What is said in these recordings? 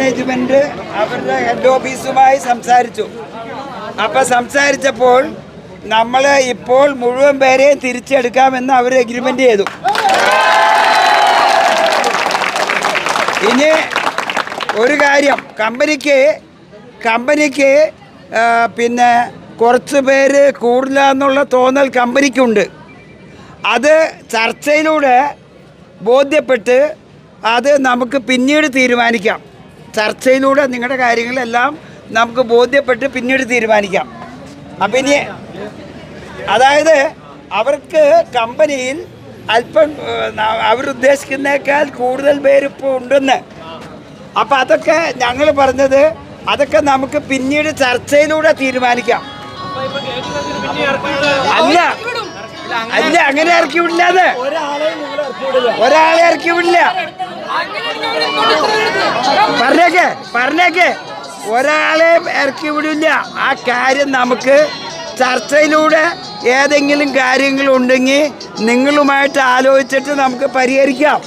Management അവരുടെ head ഓഫീസുമായി സംസാരിച്ചു. അപ്പോൾ സംസാരിച്ചപ്പോൾ നമ്മൾ ഇപ്പോൾ മുഴുവൻ പേരെയും തിരിച്ചെടുക്കാമെന്ന് അവർ എഗ്രിമെൻ്റ് ചെയ്തു. ഇനി ഒരു കാര്യം, കമ്പനിക്ക് പിന്നെ കുറച്ച് പേര് കൂടുതലെന്നുള്ള തോന്നൽ കമ്പനിക്കുണ്ട്. അത് ചർച്ചയിലൂടെ ബോധ്യപ്പെട്ട് അത് നമുക്ക് പിന്നീട് തീരുമാനിക്കാം. ചർച്ചയിലൂടെ നിങ്ങളുടെ കാര്യങ്ങളെല്ലാം നമുക്ക് ബോധ്യപ്പെട്ട് പിന്നീട് തീരുമാനിക്കാം. അപ്പം ഇനി അതായത് അവർക്ക് കമ്പനിയിൽ അല്പം അവരുദ്ദേശിക്കുന്നേക്കാൾ കൂടുതൽ പേരിപ്പോൾ ഉണ്ടെന്ന്. അപ്പം അതൊക്കെ ഞങ്ങൾ പറഞ്ഞത് അതൊക്കെ നമുക്ക് പിന്നീട് ചർച്ചയിലൂടെ തീരുമാനിക്കാം. അല്ല അങ്ങനെ ഇറക്കി വിടില്ലാതെ ഒരാളെ ഇറക്കി വിടില്ല. പറഞ്ഞേക്കെ ഒരാളെ ഇറക്കി വിടില്ല. ആ കാര്യം നമുക്ക് ചർച്ചയിലൂടെ ഏതെങ്കിലും കാര്യങ്ങളുണ്ടെങ്കിൽ നിങ്ങളുമായിട്ട് ആലോചിച്ചിട്ട് നമുക്ക് പരിഹരിക്കാം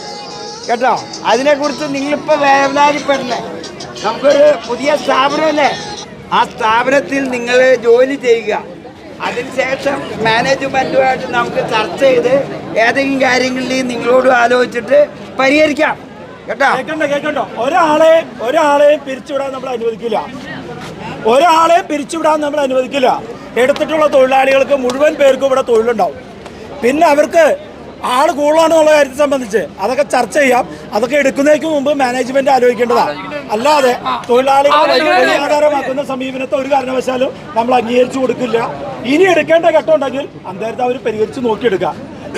കേട്ടോ. അതിനെക്കുറിച്ച് നിങ്ങളിപ്പോൾ വേവനാതിപ്പെടല്ലേ. നമുക്കൊരു പുതിയ സ്ഥാപനമല്ലേ, ആ സ്ഥാപനത്തിൽ നിങ്ങൾ ജോലി ചെയ്യുക. അതിനുശേഷം മാനേജ്മെൻറ്റുമായിട്ട് നമുക്ക് ചർച്ച ചെയ്ത് ഏതെങ്കിലും കാര്യങ്ങളിൽ നിങ്ങളോട് ആലോചിച്ചിട്ട് പരിഹരിക്കാം കേട്ടോ. കേൾക്കണ്ടോ? ഒരാളെയും പിരിച്ചുവിടാൻ നമ്മൾ അനുവദിക്കില്ല. എടുത്തിട്ടുള്ള തൊഴിലാളികൾക്ക് മുഴുവൻ പേർക്കും ഇവിടെ തൊഴിലുണ്ടാവും. പിന്നെ അവർക്ക് ആൾ കൂടുതലാണെന്നുള്ള കാര്യത്തെ സംബന്ധിച്ച് അതൊക്കെ ചർച്ച ചെയ്യാം. അതൊക്കെ എടുക്കുന്നതിന് മുമ്പ് മാനേജ്മെന്റ് ആലോചിക്കേണ്ടതാണ്. അല്ലാതെ തൊഴിലാളികളെ ആധാരമാക്കുന്ന സമീപനത്തെ ഒരു കാരണവശാലും നമ്മൾ അംഗീകരിച്ചു കൊടുക്കില്ല. ഇനി എടുക്കേണ്ട ഘട്ടമുണ്ടെങ്കിൽ അന്നേരത്തെ അവർ പരിഹരിച്ച് നോക്കിയെടുക്കുക.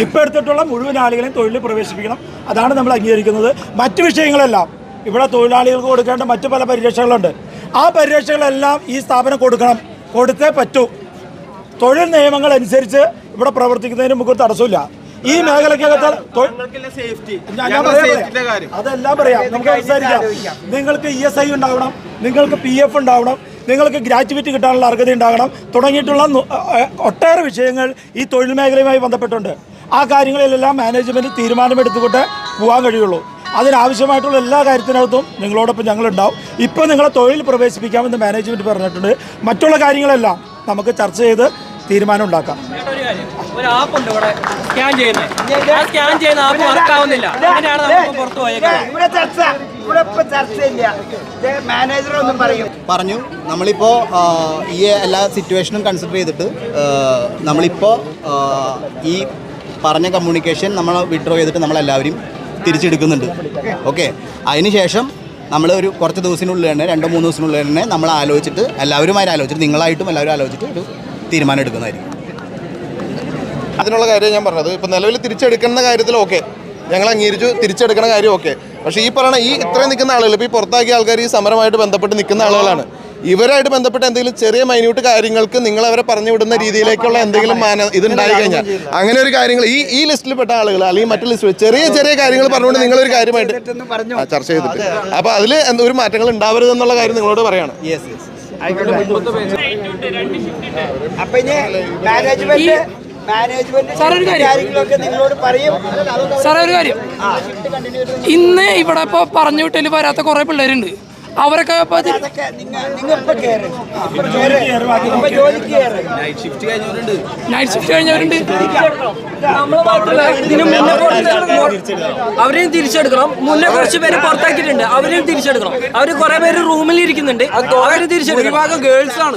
ഇപ്പം എടുത്തിട്ടുള്ള മുഴുവൻ ആളുകളെയും തൊഴിലിൽ പ്രവേശിപ്പിക്കണം. അതാണ് നമ്മൾ അംഗീകരിക്കുന്നത്. മറ്റു വിഷയങ്ങളെല്ലാം ഇവിടെ തൊഴിലാളികൾക്ക് കൊടുക്കേണ്ട മറ്റു പല പരിരക്ഷകളുണ്ട്. ആ പരിരക്ഷകളെല്ലാം ഈ സ്ഥാപനം കൊടുത്തേ പറ്റൂ. തൊഴിൽ നിയമങ്ങൾ അനുസരിച്ച് ഇവിടെ പ്രവർത്തിക്കുന്നതിന് നമുക്ക് തടസ്സമില്ല. ഈ മേഖലയ്ക്കകത്ത് അതെല്ലാം പറയാം, നമുക്ക് സംസാരിക്കാം. നിങ്ങൾക്ക് ESI ഉണ്ടാവണം, നിങ്ങൾക്ക് PF ഉണ്ടാവണം, നിങ്ങൾക്ക് ഗ്രാറ്റുവിറ്റി കിട്ടാനുള്ള അർഹത ഉണ്ടാകണം, തുടങ്ങിയിട്ടുള്ള ഒട്ടേറെ വിഷയങ്ങൾ ഈ തൊഴിൽ മേഖലയുമായി ബന്ധപ്പെട്ടുണ്ട്. ആ കാര്യങ്ങളിലെല്ലാം മാനേജ്മെൻറ്റ് തീരുമാനമെടുത്തുകൊണ്ട് പോകാൻ കഴിയുള്ളൂ. അതിനാവശ്യമായിട്ടുള്ള എല്ലാ കാര്യത്തിനകത്തും നിങ്ങളോടൊപ്പം ഞങ്ങളുണ്ടാവും. ഇപ്പോൾ നിങ്ങളെ തൊഴിൽ പ്രവേശിപ്പിക്കാമെന്ന് മാനേജ്മെൻറ്റ് പറഞ്ഞിട്ടുണ്ട്. മറ്റുള്ള കാര്യങ്ങളെല്ലാം നമുക്ക് ചർച്ച ചെയ്ത് തീരുമാനം ഉണ്ടാക്കാം. ഒരു ആപ്പ് ഉണ്ട് ഇവിടെ സ്കാൻ ചെയ്യുന്നത്. ആ സ്കാൻ ചെയ്യുന്ന ആപ്പ് വർക്ക് ആവുന്നില്ല. അങ്ങനെയാണ് നമുക്ക് പുറത്തു പറഞ്ഞു. നമ്മളിപ്പോൾ ഈ എല്ലാ സിറ്റുവേഷനും കൺസിഡർ ചെയ്തിട്ട് നമ്മളിപ്പോൾ ഈ പറഞ്ഞ കമ്മ്യൂണിക്കേഷൻ നമ്മൾ വിഡ്രോ ചെയ്തിട്ട് നമ്മളെല്ലാവരും തിരിച്ചെടുക്കുന്നുണ്ട്. ഓക്കെ, അതിനുശേഷം നമ്മൾ ഒരു കുറച്ച് ദിവസത്തിനുള്ളിൽ തന്നെ 2-3 ദിവസത്തിനുള്ളിൽ തന്നെ നമ്മൾ ആലോചിച്ചിട്ട് എല്ലാവരുമായി ആലോചിച്ചിട്ട് നിങ്ങളായിട്ടും എല്ലാവരും ആലോചിച്ചിട്ട് ഒരു തീരുമാനം എടുക്കുന്നതായിരിക്കും. അതിനുള്ള കാര്യം ഞാൻ പറഞ്ഞത്. ഇപ്പോൾ നിലവിൽ തിരിച്ചെടുക്കുന്ന കാര്യത്തിൽ ഓക്കെ, ഞങ്ങൾ അംഗീകരിച്ചു, തിരിച്ചെടുക്കുന്ന കാര്യം ഓക്കെ. പക്ഷേ ഈ പറയണ ഇത്രയും നിൽക്കുന്ന ആളുകൾ, ഇപ്പോൾ ഈ പുറത്താക്കിയ ആൾക്കാർ ഈ സമരമായിട്ട് ബന്ധപ്പെട്ട് നിൽക്കുന്ന ആളുകളാണ്. ഇവരായിട്ട് ബന്ധപ്പെട്ട എന്തെങ്കിലും ചെറിയ മൈന്യൂട്ട് കാര്യങ്ങൾക്ക് നിങ്ങൾ അവരെ പറഞ്ഞു വിടുന്ന രീതിയിലേക്കുള്ള എന്തെങ്കിലും ഇതുണ്ടായി കഴിഞ്ഞാൽ അങ്ങനെ ഒരു കാര്യങ്ങൾ ഈ ലിസ്റ്റിൽ പെട്ട ആളുകൾ അല്ലെങ്കിൽ മറ്റു ലിസ്റ്റിൽ ചെറിയ കാര്യങ്ങൾ പറഞ്ഞുകൊണ്ട് നിങ്ങളൊരു കാര്യമായിട്ട് ചർച്ച ചെയ്തിട്ട് അപ്പോൾ അതിൽ ഒരു മാറ്റങ്ങൾ ഉണ്ടാവരുതെന്നുള്ള കാര്യം നിങ്ങളോട് പറയാണ്. സാറേ ഒരു കാര്യം, ഇന്ന് ഇവിടെ ഇപ്പോൾ പറഞ്ഞു വിട്ടതിൽ വരാത്ത കുറെ പിള്ളേരുണ്ട്. അവരൊക്കെ നൈറ്റ് ഷിഫ്റ്റ് കഴിഞ്ഞവരുണ്ട്. അവരെയും തിരിച്ചെടുക്കണം. മുന്നേ കുറച്ച് പേര് പുറത്താക്കിയിട്ടുണ്ട്, അവരെയും തിരിച്ചെടുക്കണം. അവര് കുറെ പേര് റൂമിൽ ഇരിക്കുന്നുണ്ട്, അവര് തിരിച്ചെടുക്കണം. ഭാഗം ഗേൾസ് ആണ്.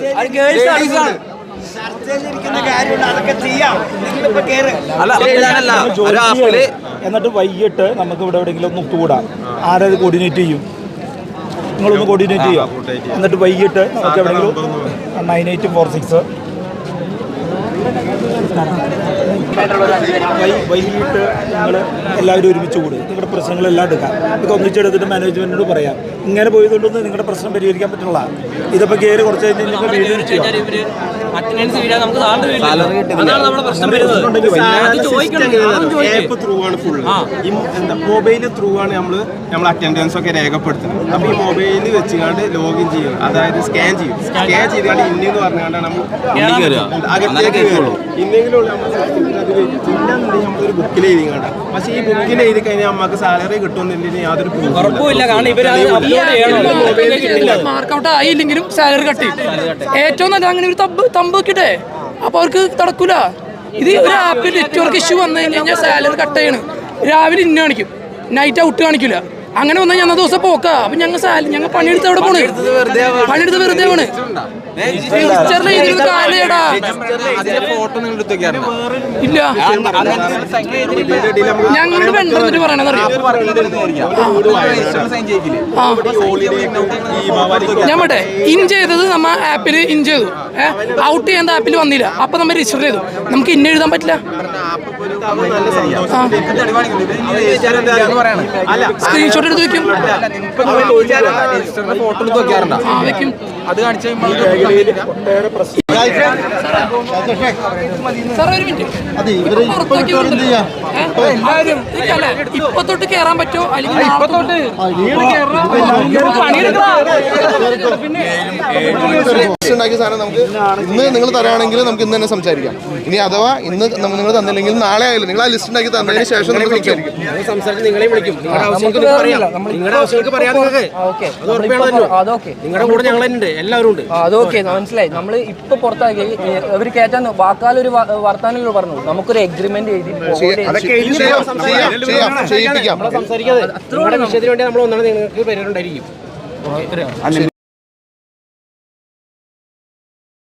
എന്നിട്ട് വൈകിട്ട് നമുക്ക് ഇവിടെ എവിടെയെങ്കിലും ഒന്ന് ഒത്തുകൂടാം. ആരത് കോർഡിനേറ്റ് ചെയ്യും? നിങ്ങളൊന്ന് കോർഡിനേറ്റ് ചെയ്യാം. എന്നിട്ട് വൈകിട്ട് നമുക്ക് എവിടെയെങ്കിലും 9846 വൈകിട്ട് നിങ്ങൾ എല്ലാവരും ഒരുമിച്ച് കൂടും. നിങ്ങളുടെ പ്രശ്നങ്ങളെല്ലാം എടുക്കാം. ഇതൊക്കെ ഒന്നിച്ചെടുത്തിട്ട് മാനേജ്മെൻറ്റിനോട് പറയാം, ഇങ്ങനെ പോയതുകൊണ്ടൊന്നും നിങ്ങളുടെ പ്രശ്നം പരിഹരിക്കാൻ പറ്റുള്ള. ഇതിപ്പോൾ കയറി കുറച്ച് കഴിഞ്ഞ് നിങ്ങൾക്ക് വീഡിയോ ചെയ്യാം. അറ്റൻഡൻസ് വീഴാൻ നമുക്ക് സാലറി കിട്ടില്ല. അതാണ് നമ്മുടെ പ്രശ്നം വരുന്നത്. അത് ചോദിക്കണം, ആരും ചോദിക്കും. ആപ്പ് ത്രൂ ആണ് ഫുൾ. മൊബൈൽ ത്രൂ ആണ് നമ്മൾ അറ്റൻഡൻസ് ഒക്കെ രേഖപ്പെടുത്തുന്നത്. അപ്പോൾ ഈ മൊബൈലിൽ വെച്ചുകൊണ്ട് ലോഗിൻ ചെയ്യും, അതായത് സ്കാൻ ചെയ്തുകൊണ്ട് ഇന്നെന്ന് പറഞ്ഞുകൊണ്ടാണ് നമ്മൾ അകത്തേക്ക് കയറും. ഇന്നെങ്കിലും നമ്മളൊരു ബുക്കിൽ എഴുതി കണ്ട. പക്ഷേ ഈ ബുക്കിൽ എഴുതി കഴിഞ്ഞാൽ നമുക്ക് സാലറി കിട്ടുമെന്നില്ല യാതൊരു ഉറപ്പുമില്ല. കാരണം ഇവർ മാർക്ക് ഔട്ട് ആയില്ലെങ്കിലും സാലറി കട്ട് ചെയ്യും. ഏറ്റവും നല്ല അങ്ങനെ ഒരു തമ്പ് വെക്കട്ടെ, അപ്പൊ അവർക്ക് നടക്കൂല. ഇത് ഒരു ആപ്പിൽ നെറ്റ്വർക്ക് ഇഷ്യൂ വന്നു കഴിഞ്ഞാൽ സാലറി കട്ട് ചെയ്യണം. രാവിലെ ഇന്ന കാണിക്കും, നൈറ്റ് ഔട്ട് കാണിക്കില്ല. അങ്ങനെ വന്നാൽ ഞങ്ങൾ ദിവസം പോക്കാം. അപ്പൊ ഞങ്ങൾ പണിയെടുത്ത് എവിടെ പോണ്? പണിയെടുത്ത് വെറുതെ പോണ്. ഇല്ല, ഞങ്ങളുടെ വെണ്ടർ പറയണതറിയാം. ഞാൻ പറ്റേ ഇൻ ചെയ്തത് നമ്മ ആപ്പിൽ ഇൻ ചെയ്തു, ഔട്ട് ചെയ്യാൻ ആപ്പിൽ വന്നില്ല. അപ്പൊ നമ്മൾ രജിസ്റ്റർ ചെയ്തു. നമുക്ക് ഇന്ന എഴുതാൻ പറ്റില്ല. സ്ക്രീൻഷോട്ട് എടുത്ത് വെക്കും. വെക്കും. അത് കാണിച്ചു സാർ ഒരു മിനിറ്റ്, ഇപ്പൊ തൊട്ട് കേറാൻ പറ്റുമോ? അല്ലെങ്കിൽ ഉണ്ടാക്കിയ സാധനം നമുക്ക് ഇന്ന് നിങ്ങൾ തരാണെങ്കിൽ നമുക്ക് ഇന്ന് തന്നെ സംസാരിക്കാം. ഇനി അഥവാ ഇന്ന് നിങ്ങൾ തന്നില്ലെങ്കിൽ നാളെ ആയാലും നിങ്ങൾ ആ ലിസ്റ്റ് ഉണ്ടാക്കി തന്നതിന് ശേഷം നമുക്ക് സംസാരിക്കും. നിങ്ങളെ വിളിക്കും. നിങ്ങളുടെ ആവശ്യങ്ങൾക്ക് പറയാം. നിങ്ങളുടെ കൂടെ ഞങ്ങളുണ്ട്, എല്ലാവരും ഉണ്ട്. അതൊക്കെ മനസ്സിലായി. നമ്മൾ ഇപ്പൊ പുറത്താക്കി അവർ കയറ്റാൻ വാക്കാലൊരു വർത്താനം പറഞ്ഞു. നമുക്കൊരു എഗ്രിമെന്റ് സംസാരിക്കാതെ നിങ്ങളുടെ വിഷയത്തിന് വേണ്ടി നമ്മൾ ഒന്നാണ് നിങ്ങൾക്ക് പേരുണ്ടായിരിക്കും.